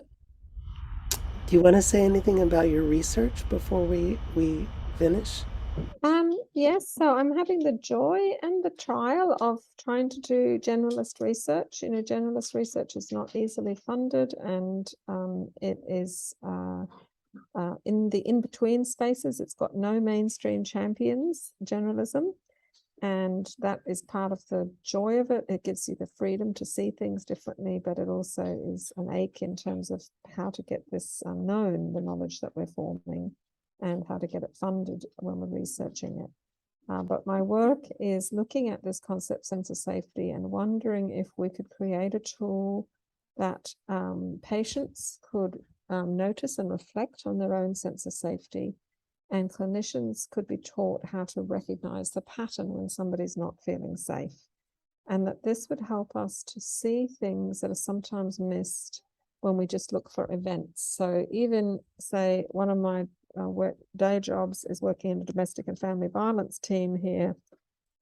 you want to say anything about your research before we finish? Yes, so I'm having the joy and the trial of trying to do generalist research. Generalist research is not easily funded, and it is in the in-between spaces. It's got no mainstream champions, generalism, and that is part of the joy of it. It gives you the freedom to see things differently, but it also is an ache in terms of how to get this known, the knowledge that we're forming, and how to get it funded when we're researching it. But my work is looking at this concept, sense of safety, and wondering if we could create a tool that patients could notice and reflect on their own sense of safety, and clinicians could be taught how to recognize the pattern when somebody's not feeling safe, and that this would help us to see things that are sometimes missed when we just look for events. So even, say, one of my day jobs is working in the domestic and family violence team here,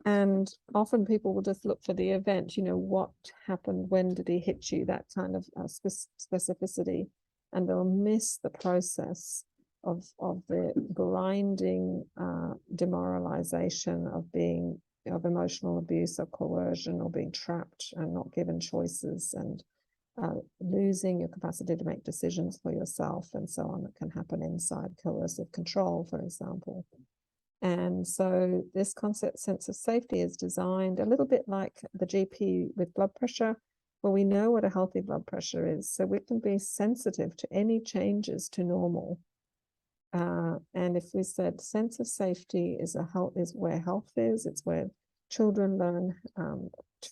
and often people will just look for the event, what happened, when did he hit you, that kind of specificity, and they'll miss the process of the grinding demoralization of emotional abuse or coercion, or being trapped and not given choices, and losing your capacity to make decisions for yourself, and so on. That can happen inside coercive control, for example. And so this concept, sense of safety, is designed a little bit like the GP with blood pressure, where we know what a healthy blood pressure is, so we can be sensitive to any changes to normal. And if we said sense of safety is where health is, it's where children learn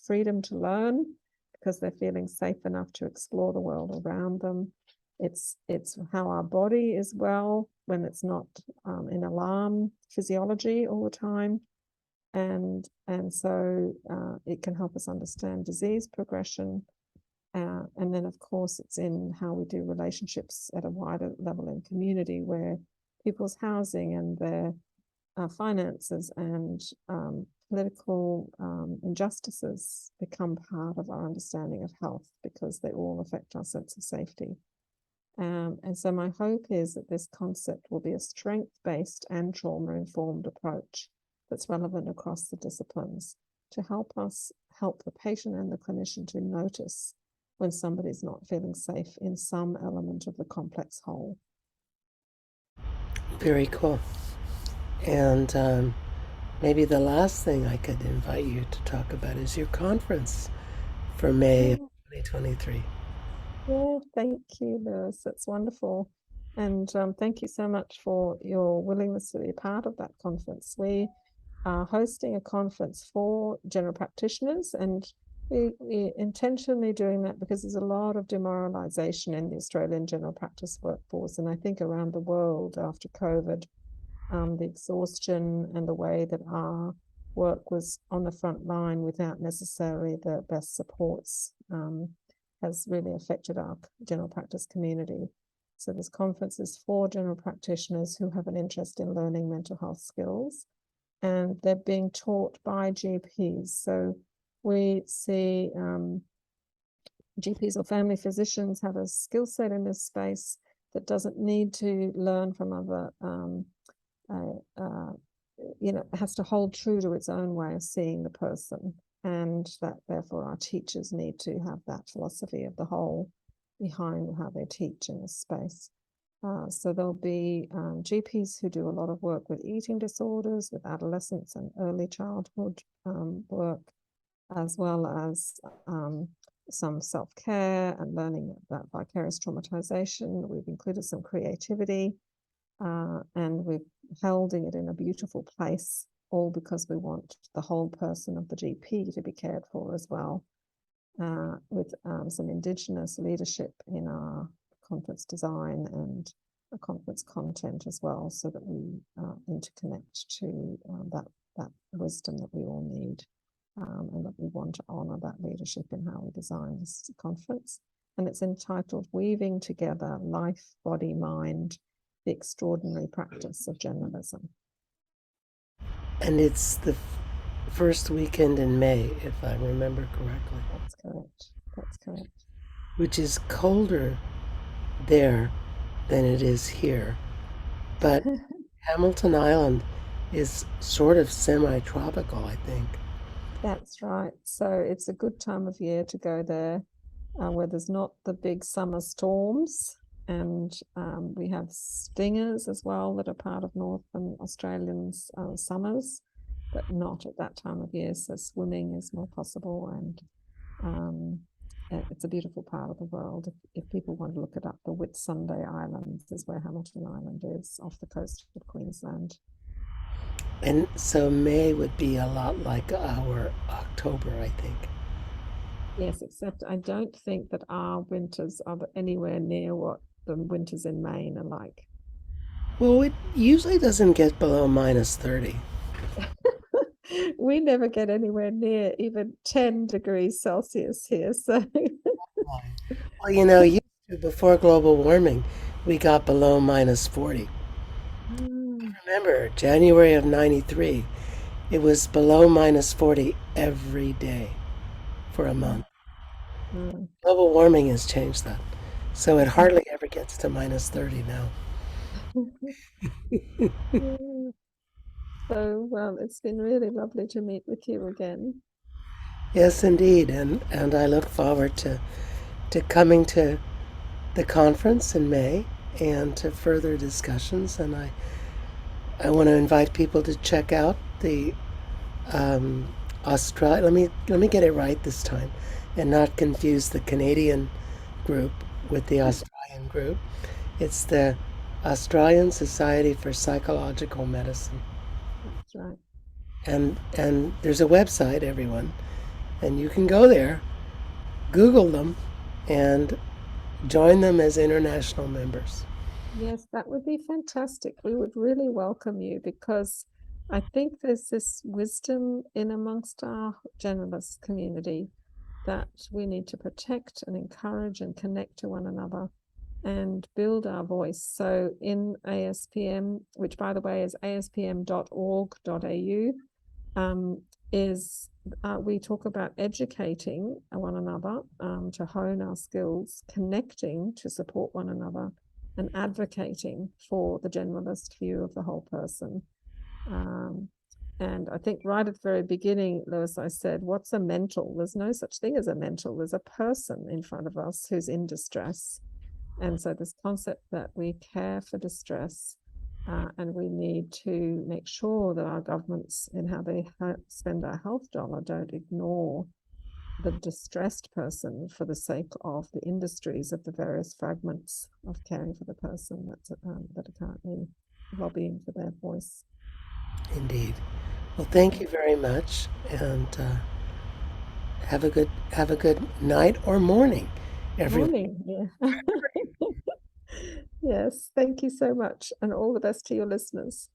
freedom to learn, because they're feeling safe enough to explore the world around them. It's how our body is well when it's not in alarm physiology all the time. And so it can help us understand disease progression. And then, of course, it's in how we do relationships at a wider level in community, where people's housing and their finances and political injustices become part of our understanding of health, because they all affect our sense of safety. And so my hope is that this concept will be a strength-based and trauma-informed approach that's relevant across the disciplines to help us help the patient and the clinician to notice when somebody's not feeling safe in some element of the complex whole. Very cool. And maybe the last thing I could invite you to talk about is your conference for May of 2023. Yeah, thank you, Lewis. That's wonderful. And thank you so much for your willingness to be a part of that conference. We are hosting a conference for general practitioners, and we intentionally doing that because there's a lot of demoralization in the Australian general practice workforce. And I think around the world after COVID, the exhaustion and the way that our work was on the front line without necessarily the best supports has really affected our general practice community. So this conference is for general practitioners who have an interest in learning mental health skills, and they're being taught by GPs. So we see GPs or family physicians have a skill set in this space that doesn't need to learn from other has to hold true to its own way of seeing the person, and that therefore our teachers need to have that philosophy of the whole behind how they teach in this space. So there'll be GPs who do a lot of work with eating disorders, with adolescents and early childhood work, as well as some self-care and learning about vicarious traumatization. We've included some creativity, and we've held it in a beautiful place, all because we want the whole person of the GP to be cared for as well, with some Indigenous leadership in our conference design and a conference content as well, so that we interconnect to that wisdom that we all need, and that we want to honor that leadership in how we design this conference. And it's entitled Weaving Together Life, Body, Mind, the Extraordinary Practice of Journalism. And it's the first weekend in May, if I remember correctly. That's correct. That's correct. Which is colder there than it is here. But Hamilton Island is sort of semi-tropical, I think. That's right. So it's a good time of year to go there, where there's not the big summer storms. And we have stingers as well that are part of Northern Australians' summers, but not at that time of year. So swimming is more possible, and it's a beautiful part of the world. If people want to look it up, the Whitsunday Islands is where Hamilton Island is, off the coast of Queensland. And so May would be a lot like our October, I think. Yes, except I don't think that our winters are anywhere near what the winters in Maine are like. Well, it usually doesn't get below -30. We never get anywhere near even 10 degrees Celsius here. So Well, used to, before global warming, we got below -40. Remember, January of '93, it was below -40 every day for a month. Global warming has changed that. So it hardly ever gets to -30 now. So, well, it's been really lovely to meet with you again. Yes, indeed. And I look forward to coming to the conference in May and to further discussions. And I want to invite people to check out the Australia. Let me get it right this time, and not confuse the Canadian group with the Australian group. It's the Australian Society for Psychological Medicine, That's right. and there's a website, everyone, and you can go there, Google them, and join them as international members. Yes, that would be fantastic. We would really welcome you, because I think there's this wisdom in amongst our generalist community that we need to protect and encourage and connect to one another. and build our voice. So in ASPM, which by the way is aspm.org.au, we talk about educating one another to hone our skills, connecting to support one another, and advocating for the generalist view of the whole person. And I think right at the very beginning, Lewis, I said, what's a mental? There's no such thing as a mental. There's a person in front of us who's in distress. And so this concept that we care for distress, and we need to make sure that our governments, in how they spend our health dollar, don't ignore the distressed person for the sake of the industries of the various fragments of caring for the person that are currently lobbying for their voice. Indeed. Well, thank you very much, and have a good night or morning, everyone. Morning, yeah. Yes, thank you so much, and all the best to your listeners.